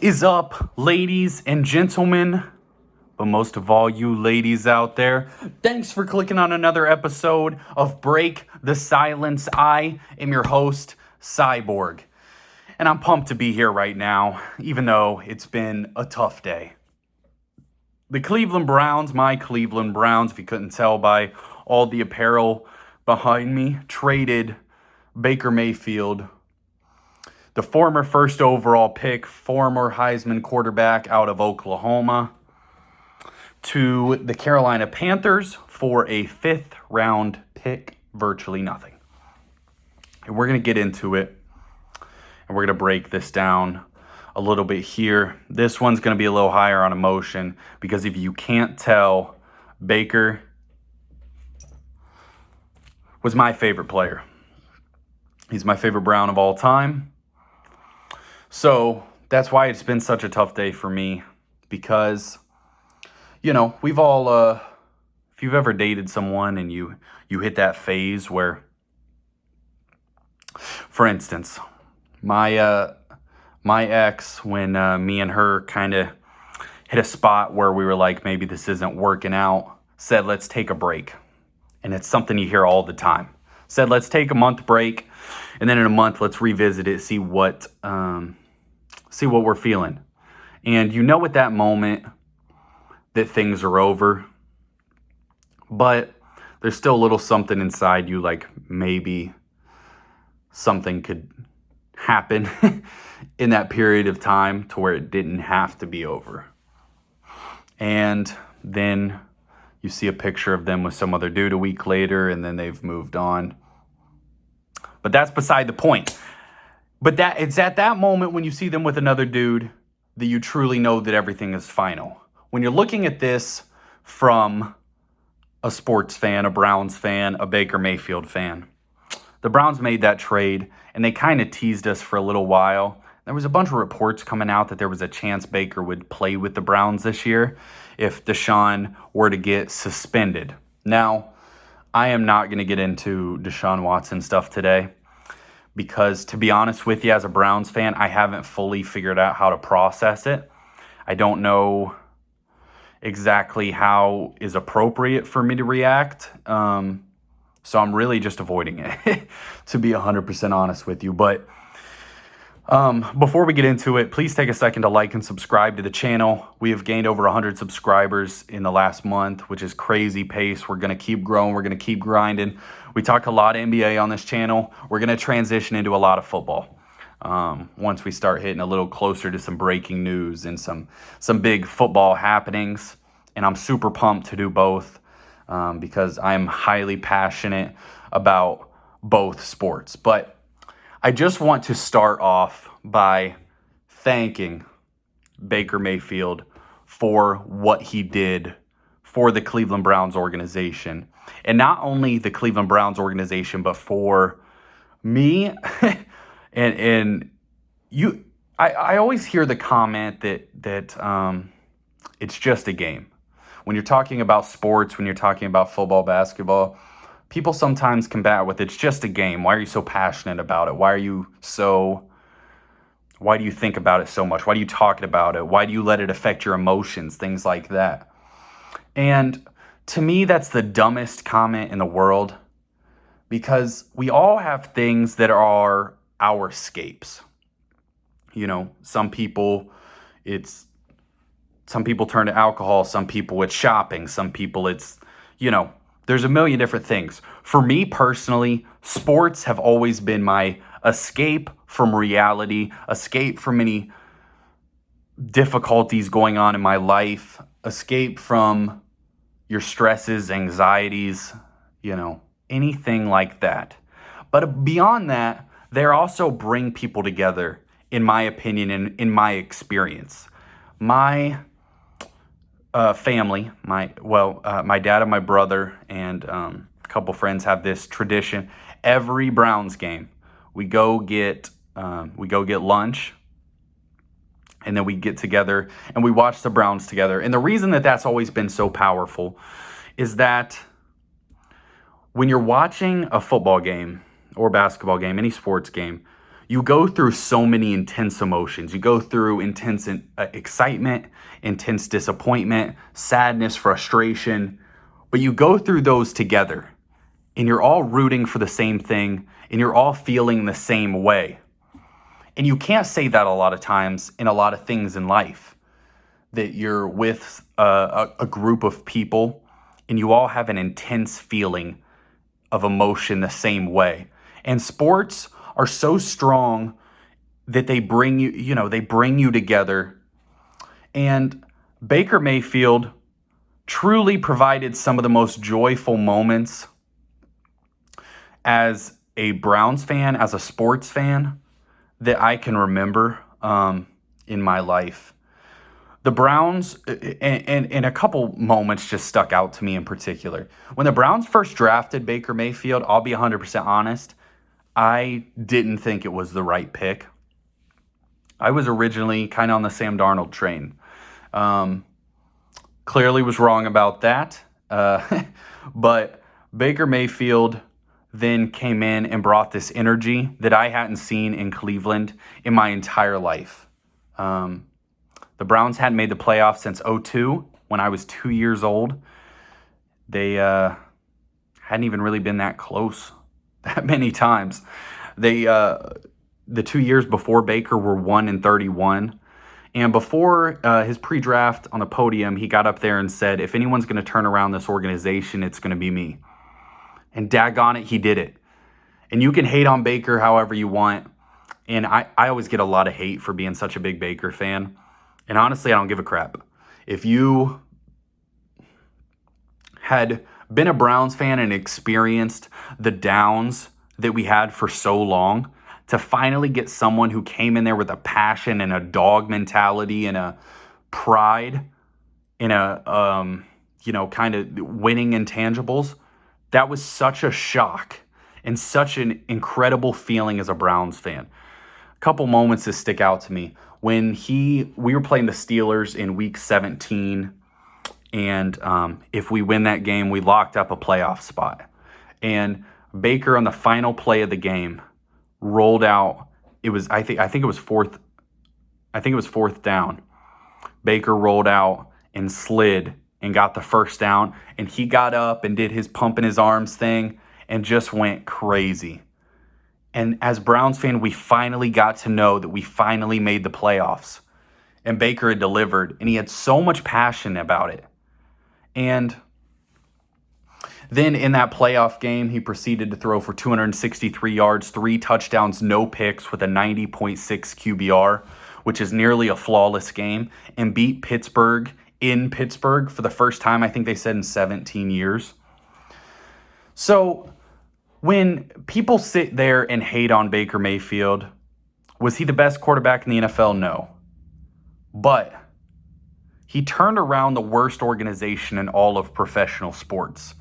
is up, ladies and gentlemen? But most of all, you ladies out there, thanks for clicking on another episode of Break the Silence. I am your host, Cyborg, and I'm pumped to be here right now, even though it's been a tough day. The Cleveland Browns, my Cleveland Browns, if you couldn't tell by all the apparel behind me, traded Baker Mayfield, the former first overall pick, former Heisman quarterback out of Oklahoma, to the Carolina Panthers for a fifth-round pick, virtually nothing. And we're going to get into it, and we're going to break this down a little bit here. This one's going to be a little higher on emotion, because if you can't tell, Baker was my favorite player. He's my favorite Brown of all time. So that's why it's been such a tough day for me, because, you know, we've all, if you've ever dated someone and you hit that phase where, for instance, my ex, when me and her kind of hit a spot where we were like, maybe this isn't working out, said, let's take a break. And it's something you hear all the time. Said, let's take a month break, and then in a month, let's revisit it, see what we're feeling. And you know at that moment that things are over, but there's still a little something inside you, like maybe something could happen in that period of time to where it didn't have to be over. And then you see a picture of them with some other dude a week later, and then they've moved on. But that's beside the point. But it's at that moment when you see them with another dude that you truly know that everything is final. When you're looking at this from a sports fan, a Browns fan, a Baker Mayfield fan, the Browns made that trade, and they kind of teased us for a little while. There was a bunch of reports coming out that there was a chance Baker would play with the Browns this year if Deshaun were to get suspended. Now, I am not going to get into Deshaun Watson stuff today, because to be honest with you, as a Browns fan, I haven't fully figured out how to process it. I don't know exactly how is appropriate for me to react. So I'm really just avoiding it, to be 100% honest with you. But before we get into it, please take a second to like and subscribe to the channel. We have gained over 100 subscribers in the last month, which is crazy pace. We're going to keep growing. We're going to keep grinding. We talk a lot of NBA on this channel. We're going to transition into a lot of football once we start hitting a little closer to some breaking news and some big football happenings. And I'm super pumped to do both because I'm highly passionate about both sports. But I just want to start off by thanking Baker Mayfield for what he did for the Cleveland Browns organization. And not only the Cleveland Browns organization, but for me. and you, I always hear the comment that it's just a game. When you're talking about sports, when you're talking about football, basketball, people sometimes combat with, it's just a game. Why are you so passionate about it? Why do you think about it so much? Why do you talk about it? Why do you let it affect your emotions? Things like that. And to me, that's the dumbest comment in the world, because we all have things that are our escapes. You know, some people turn to alcohol, some people it's shopping, some people it's, you know, there's a million different things. For me personally, sports have always been my escape from reality, escape from any difficulties going on in my life, escape from your stresses, anxieties, you know, anything like that. But beyond that, they also bring people together, in my opinion and in my experience. My family, my dad and my brother and a couple friends have this tradition. Every Browns game, we go get lunch, and then we get together and we watch the Browns together. And the reason that that's always been so powerful is that when you're watching a football game or basketball game, any sports game, you go through so many intense emotions. You go through intense excitement, intense disappointment, sadness, frustration, but you go through those together, and you're all rooting for the same thing, and you're all feeling the same way. And you can't say that a lot of times in a lot of things in life, that you're with a group of people and you all have an intense feeling of emotion the same way. And sports are so strong that they bring you together. And Baker Mayfield truly provided some of the most joyful moments as a Browns fan, as a sports fan, that I can remember in my life. The Browns, and a couple moments just stuck out to me in particular. When the Browns first drafted Baker Mayfield, I'll be 100% honest, I didn't think it was the right pick. I was originally kind of on the Sam Darnold train. Clearly was wrong about that. But Baker Mayfield then came in and brought this energy that I hadn't seen in Cleveland in my entire life. The Browns hadn't made the playoffs since 2002, when I was 2 years old. They hadn't even really been that close that many times. The 2 years before Baker were 1-31. And before his pre-draft on the podium, he got up there and said, if anyone's going to turn around this organization, it's going to be me. And daggone it, he did it. And you can hate on Baker however you want. And I always get a lot of hate for being such a big Baker fan. And honestly, I don't give a crap. If you had been a Browns fan and experienced the downs that we had for so long, to finally get someone who came in there with a passion and a dog mentality and a pride and a, kind of winning intangibles, that was such a shock and such an incredible feeling as a Browns fan. A couple moments that stick out to me. When we were playing the Steelers in week 17, and if we win that game, we locked up a playoff spot. And Baker on the final play of the game rolled out. It was I think it was fourth down. Baker rolled out and slid and got the first down, and he got up and did his pumping his arms thing and just went crazy. And as Browns fan, we finally got to know that we finally made the playoffs. And Baker had delivered, and he had so much passion about it. And then in that playoff game, he proceeded to throw for 263 yards, 3 touchdowns, no picks, with a 90.6 QBR, which is nearly a flawless game, and beat Pittsburgh in Pittsburgh for the first time, I think they said, in 17 years. So when people sit there and hate on Baker Mayfield, was he the best quarterback in the NFL? No. But he turned around the worst organization in all of professional sports.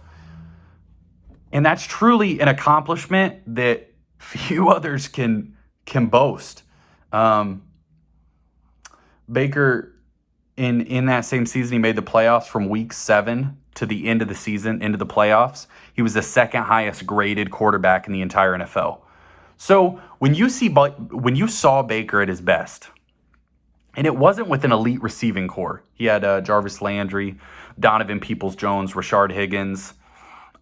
And that's truly an accomplishment that few others can boast. Baker, in that same season, he made the playoffs from week 7 to the end of the season, into the playoffs. He was the second highest graded quarterback in the entire NFL. So when you saw Baker at his best, and it wasn't with an elite receiving core. He had Jarvis Landry, Donovan Peoples-Jones, Rashard Higgins,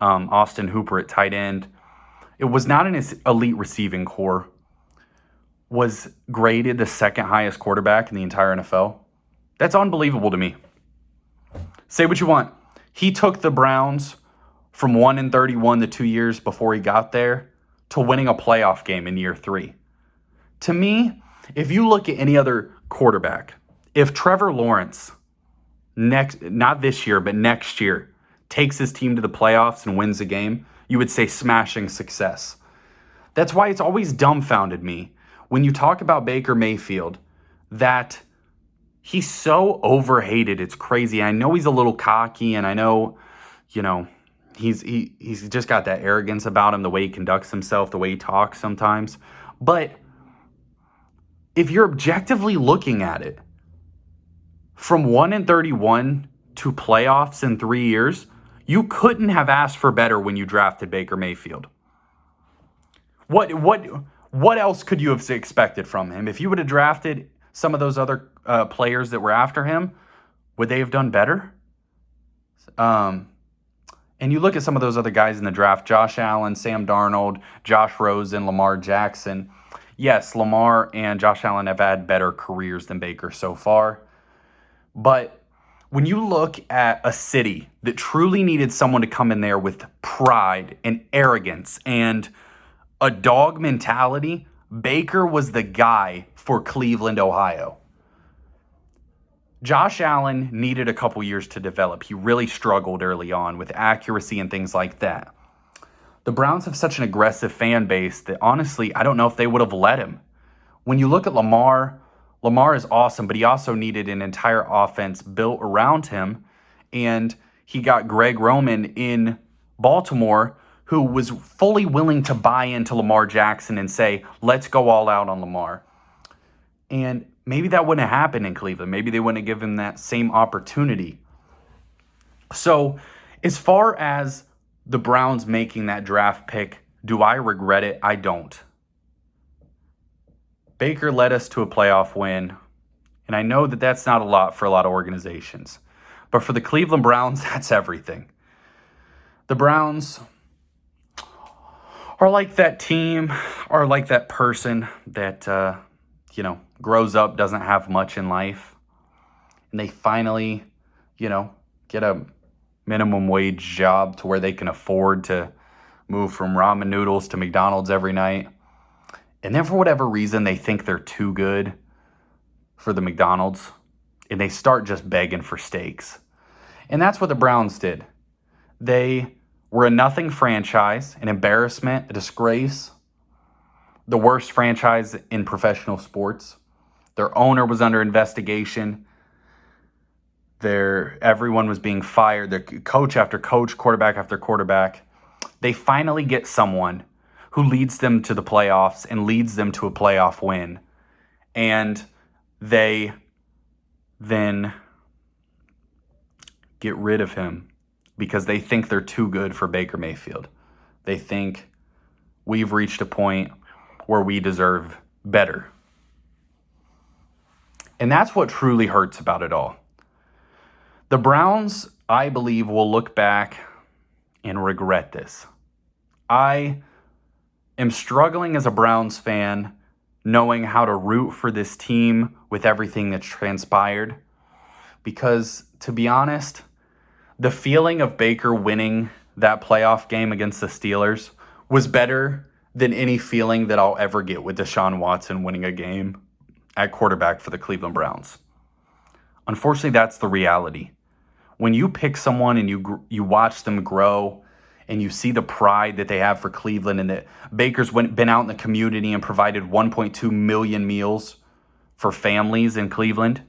Austin Hooper at tight end. It was not in his elite receiving core. Was graded the second highest quarterback in the entire NFL. That's unbelievable to me. Say what you want. He took the Browns from 1-31 the 2 years before he got there to winning a playoff game in year 3. To me, if you look at any other quarterback, if Trevor Lawrence, not this year, but next year, takes his team to the playoffs and wins a game, you would say smashing success. That's why it's always dumbfounded me when you talk about Baker Mayfield that he's so overhated. It's crazy. I know he's a little cocky, and I know, he's just got that arrogance about him, the way he conducts himself, the way he talks sometimes. But if you're objectively looking at it, from 1-31 to playoffs in 3 years, you couldn't have asked for better when you drafted Baker Mayfield. What What else could you have expected from him? If you would have drafted some of those other players that were after him, would they have done better? And you look at some of those other guys in the draft, Josh Allen, Sam Darnold, Josh Rosen, Lamar Jackson. Yes, Lamar and Josh Allen have had better careers than Baker so far. But when you look at a city that truly needed someone to come in there with pride and arrogance and a dog mentality, Baker was the guy for Cleveland, Ohio. Josh Allen needed a couple years to develop. He really struggled early on with accuracy and things like that. The Browns have such an aggressive fan base that honestly, I don't know if they would have let him. When you look at Lamar, Lamar is awesome, but he also needed an entire offense built around him. And he got Greg Roman in Baltimore, who was fully willing to buy into Lamar Jackson and say, let's go all out on Lamar. And maybe that wouldn't have happened in Cleveland. Maybe they wouldn't have given him that same opportunity. So as far as the Browns making that draft pick, do I regret it? I don't. Baker led us to a playoff win, and I know that that's not a lot for a lot of organizations. But for the Cleveland Browns, that's everything. The Browns are like that team, or like that person that, grows up, doesn't have much in life, and they finally, get a minimum wage job to where they can afford to move from ramen noodles to McDonald's every night. And then for whatever reason, they think they're too good for the McDonald's, and they start just begging for steaks. And that's what the Browns did. They were a nothing franchise, an embarrassment, a disgrace, the worst franchise in professional sports. Their owner was under investigation. Everyone was being fired. Their coach after coach, quarterback after quarterback. They finally get someone who leads them to the playoffs and leads them to a playoff win. And they then get rid of him because they think they're too good for Baker Mayfield. They think we've reached a point where we deserve better. And that's what truly hurts about it all. The Browns, I believe, will look back and regret this. I am struggling as a Browns fan, knowing how to root for this team with everything that's transpired. Because, to be honest, the feeling of Baker winning that playoff game against the Steelers was better than any feeling that I'll ever get with Deshaun Watson winning a game at quarterback for the Cleveland Browns. Unfortunately, that's the reality. When you pick someone and you watch them grow and you see the pride that they have for Cleveland, and that Baker's been out in the community and provided 1.2 million meals for families in Cleveland,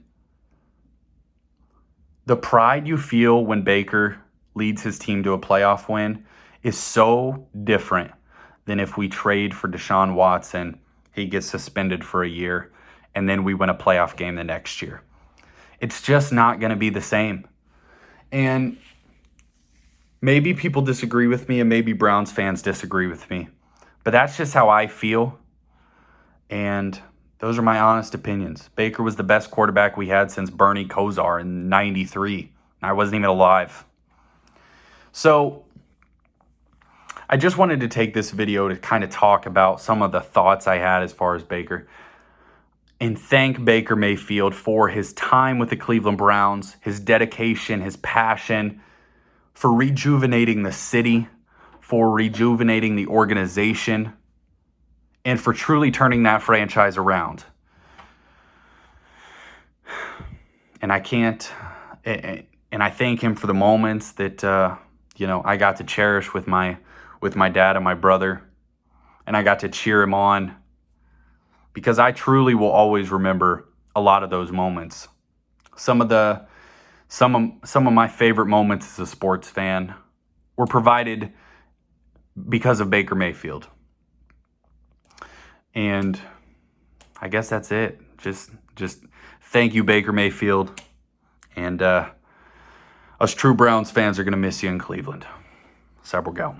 the pride you feel when Baker leads his team to a playoff win is so different than if we trade for Deshaun Watson, he gets suspended for a year, and then we win a playoff game the next year. It's just not going to be the same. And maybe people disagree with me, and maybe Browns fans disagree with me, but that's just how I feel. And those are my honest opinions. Baker was the best quarterback we had since Bernie Kosar in '93. I wasn't even alive. So I just wanted to take this video to kind of talk about some of the thoughts I had as far as Baker, and thank Baker Mayfield for his time with the Cleveland Browns, his dedication, his passion, for rejuvenating the city, for rejuvenating the organization, and for truly turning that franchise around. And I thank him for the moments that I got to cherish with my dad and my brother, and I got to cheer him on, because I truly will always remember a lot of those moments. Some of my favorite moments as a sports fan were provided because of Baker Mayfield. And I guess that's it. Just thank you, Baker Mayfield. And us true Browns fans are going to miss you in Cleveland. Cyber go.